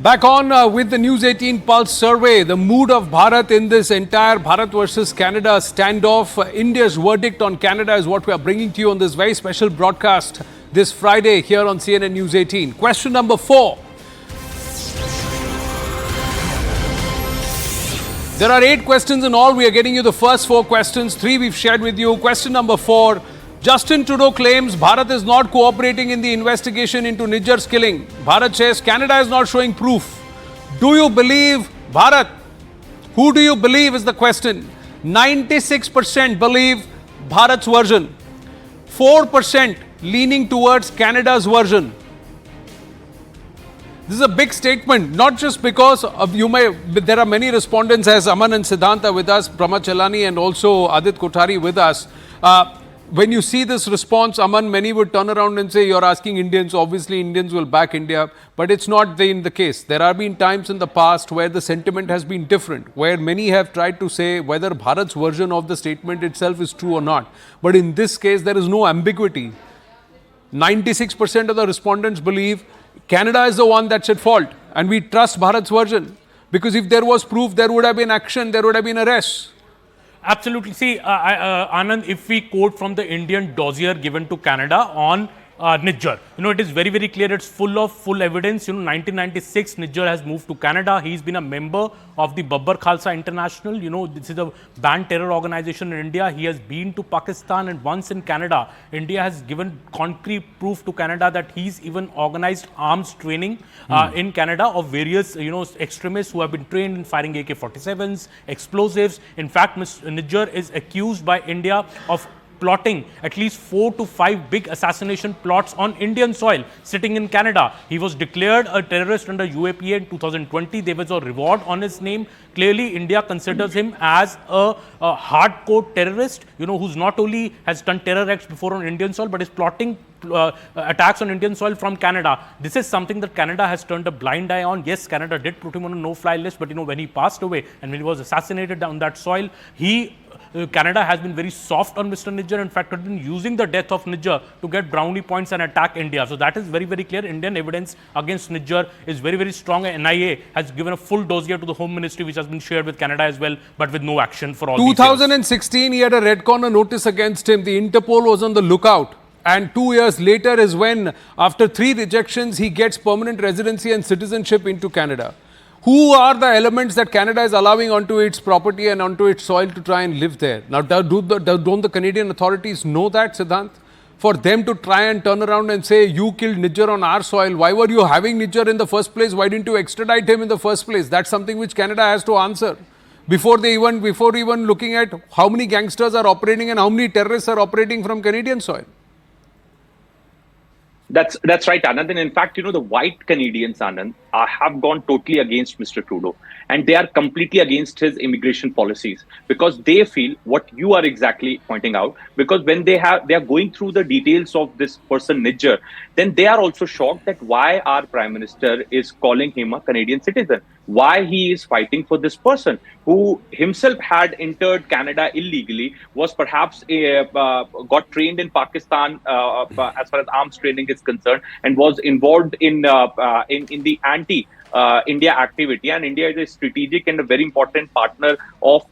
Back on with the News 18 Pulse survey, the mood of Bharat in this entire Bharat versus Canada standoff. India's verdict on Canada is what we are bringing to you on this very special broadcast this Friday here on CNN News 18. Question number 4. There are 8 questions in all. We are getting you the first 4 questions. 3 we've shared with you. Question number 4. Justin Trudeau claims Bharat is not cooperating in the investigation into Nijjar's killing. Bharat says Canada is not showing proof. Do you believe Bharat? Who do you believe is the question. 96% believe Bharat's version. 4% leaning towards Canada's version. This is a big statement, not just because of there are many respondents as Aman and Siddhant are with us, Brahma Chalani and also Adit Kothari with us. When you see this response, Aman, many would turn around and say, you're asking Indians, obviously Indians will back India, but it's not the case. There have been times in the past where the sentiment has been different, where many have tried to say whether Bharat's version of the statement itself is true or not. But in this case, there is no ambiguity. 96% of the respondents believe Canada is the one that's at fault, and we trust Bharat's version. Because if there was proof, there would have been action, there would have been arrests. Absolutely. See, Anand, if we quote from the Indian dossier given to Canada on Nijjar, it is very, very clear. It's full evidence. 1996, Nijjar has moved to Canada. He's been a member of the Babbar Khalsa International. This is a banned terror organization in India. He has been to Pakistan and once in Canada. India has given concrete proof to Canada that he's even organized arms training in Canada of various, extremists who have been trained in firing AK-47s, explosives. In fact, Nijjar is accused by India of plotting at least 4 to 5 big assassination plots on Indian soil sitting in Canada. He was declared a terrorist under UAPA in 2020. There was a reward on his name. Clearly, India considers him as a hardcore terrorist, who's not only has done terror acts before on Indian soil, but is plotting attacks on Indian soil from Canada. This is something that Canada has turned a blind eye on. Yes, Canada did put him on a no-fly list, but when he passed away and when he was assassinated on that soil, Canada has been very soft on Mr. Nijjar. In fact, has been using the death of Nijjar to get brownie points and attack India. So that is very, very clear. Indian evidence against Nijjar is very, very strong. NIA has given a full dossier to the Home Ministry, which has been shared with Canada as well, but with no action for all 2016, he had a red corner notice against him. The Interpol was on the lookout. And 2 years later is when, after 3 rejections, he gets permanent residency and citizenship into Canada. Who are the elements that Canada is allowing onto its property and onto its soil to try and live there? Now, don't the Canadian authorities know that, Siddhant? For them to try and turn around and say, you killed Nijjar on our soil. Why were you having Nijjar in the first place? Why didn't you extradite him in the first place? That's something which Canada has to answer. Before even looking at how many gangsters are operating and how many terrorists are operating from Canadian soil. That's right, Anand. And in fact, the white Canadians, Anand, have gone totally against Mr. Trudeau. And they are completely against his immigration policies because they feel what you are exactly pointing out. Because when they are going through the details of this person, Nijjar, then they are also shocked that why our Prime Minister is calling him a Canadian citizen. Why he is fighting for this person who himself had entered Canada illegally, was perhaps got trained in Pakistan as far as arms training is concerned, and was involved in the anti-India activity. And India is a strategic and a very important partner of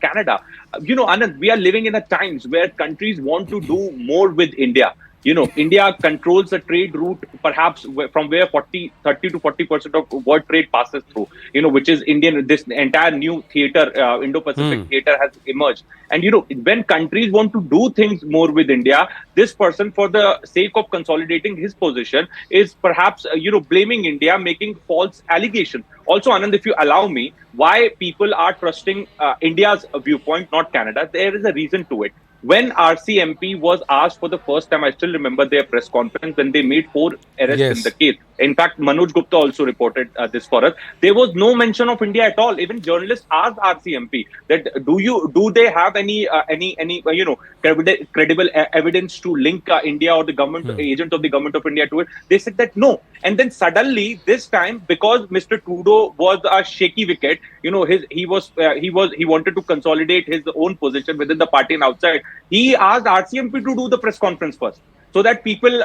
Canada. Anand, we are living in a times where countries want to do more with India. India controls the trade route, perhaps from where 30 to 40% of world trade passes through, which is Indian. This entire new theater, Indo-Pacific theater has emerged. And, when countries want to do things more with India, this person, for the sake of consolidating his position, is perhaps, blaming India, making false allegations. Also, Anand, if you allow me, why people are trusting India's viewpoint, not Canada, there is a reason to it. When RCMP was asked for the first time, I still remember their press conference when they made 4 arrests in the case. In fact, Manoj Gupta also reported this for us. There was no mention of India at all. Even journalists asked RCMP that do they have any credible evidence to link India or the government agent of the government of India to it. They said that no. And then suddenly this time, because Mr. Trudeau was a shaky wicket, he wanted to consolidate his own position within the party and outside. He asked RCMP to do the press conference first. so that people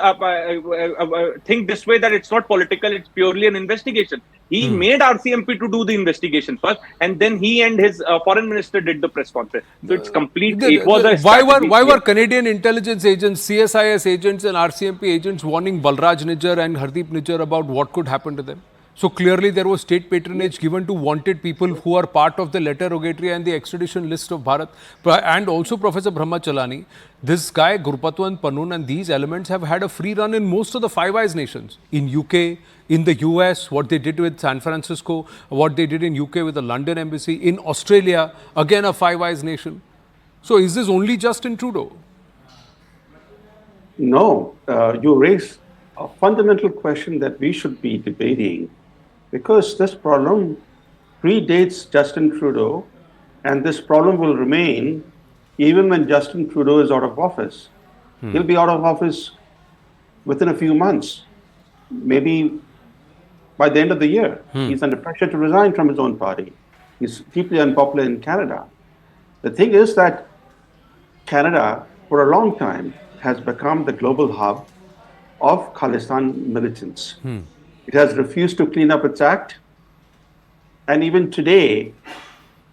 think this way, that it's not political, it's purely an investigation. He made RCMP to do the investigation first, and then he and his foreign minister did the press conference. So it's complete. It was a strategy. Why were Canadian intelligence agents, CSIS agents and RCMP agents warning Balraj Nijjar and Hardeep Nijjar about what could happen to them? So clearly there was state patronage given to wanted people who are part of the letter rogatory and the extradition list of Bharat. And also Professor Brahmachalani, this guy Gurpatwant Panun and these elements have had a free run in most of the Five Eyes nations. In UK, in the US, what they did with San Francisco, what they did in UK with the London embassy, in Australia, again a Five Eyes nation. So is this only just in Trudeau? No, you raise a fundamental question that we should be debating, because this problem predates Justin Trudeau, and this problem will remain even when Justin Trudeau is out of office. He'll be out of office within a few months, maybe by the end of the year. He's under pressure to resign from his own party. He's deeply unpopular in Canada. The thing is that Canada, for a long time, has become the global hub of Khalistan militants. It has refused to clean up its act. And even today,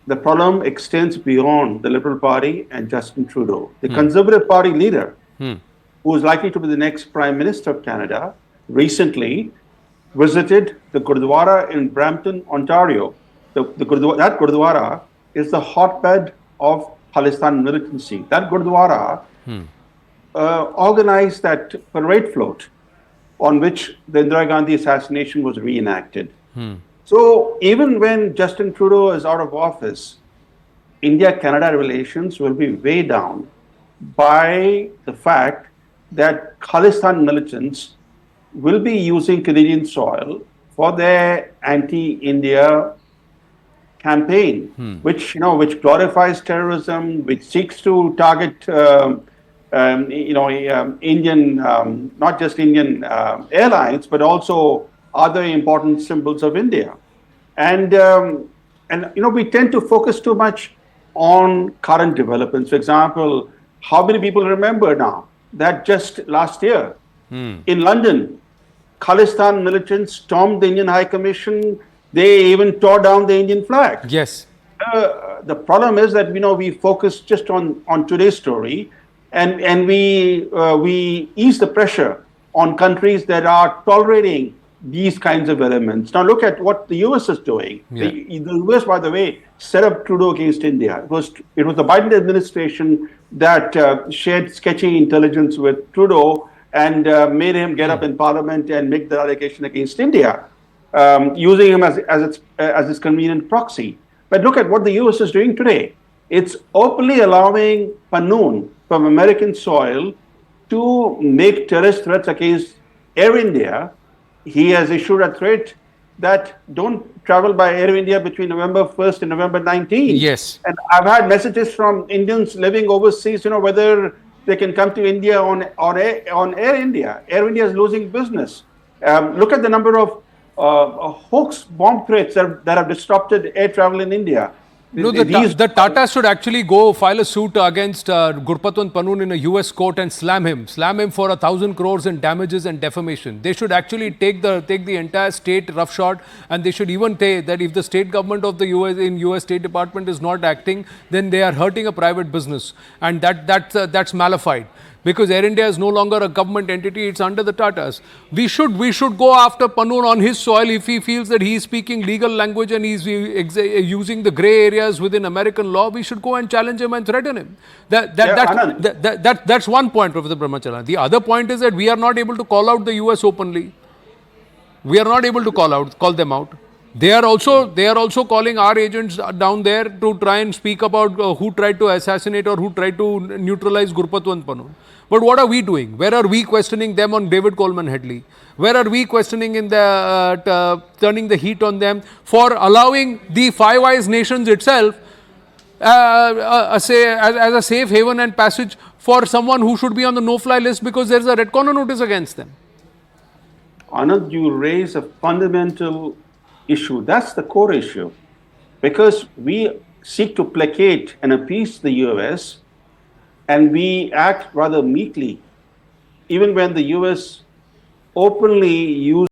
the problem extends beyond the Liberal Party and Justin Trudeau. The Conservative Party leader, who is likely to be the next Prime Minister of Canada, recently visited the Gurdwara in Brampton, Ontario. That Gurdwara is the hotbed of Khalistan militancy. That Gurdwara organized that parade float on which the Indira Gandhi assassination was reenacted. So even when Justin Trudeau is out of office, India-Canada relations will be weighed down by the fact that Khalistan militants will be using Canadian soil for their anti-India campaign, which glorifies terrorism, which seeks to target Indian, not just Indian airlines, but also other important symbols of India. And we tend to focus too much on current developments. For example, how many people remember now that just last year in London, Khalistan militants stormed the Indian High Commission. They even tore down the Indian flag. Yes. The problem is that we focus just on today's story, and we ease the pressure on countries that are tolerating these kinds of elements. Now look at what the US is doing. Yeah. The US, by the way, set up Trudeau against India. It was the Biden administration that shared sketchy intelligence with Trudeau and made him get up in Parliament and make the allegation against India, using him as its convenient proxy. But look at what the US is doing today. It's openly allowing Panun from American soil to make terrorist threats against Air India. He has issued a threat that don't travel by Air India between November 1st and November 19th. Yes. And I've had messages from Indians living overseas, whether they can come to India on Air India. Air India is losing business. Look at the number of hoax bomb threats that have disrupted air travel in India. No, the Tatas should actually go file a suit against Gurpatwant Panun in a US court and slam him for 1,000 crores in damages and defamation. They should actually take the entire state roughshod, and they should even say that if the state government of the US State Department is not acting, then they are hurting a private business, and that's malified. Because Air India is no longer a government entity, it's under the Tatas. We should go after Panun on his soil if he feels that he is speaking legal language and he's using the grey areas within American law. We should go and challenge him and threaten him. That's one point, Professor Brahmacharya. The other point is that we are not able to call out the US openly. We are not able to call them out. They are also calling our agents down there to try and speak about who tried to assassinate or who tried to neutralize Gurpatwant Panun. But what are we doing? Where are we questioning them on David Coleman Headley? Where are we questioning turning the heat on them for allowing the Five Eyes nations itself as a safe haven and passage for someone who should be on the no-fly list because there is a red corner notice against them? Anand, you raise a fundamental issue. That's the core issue. Because we seek to placate and appease the US, and we act rather meekly even when the US openly used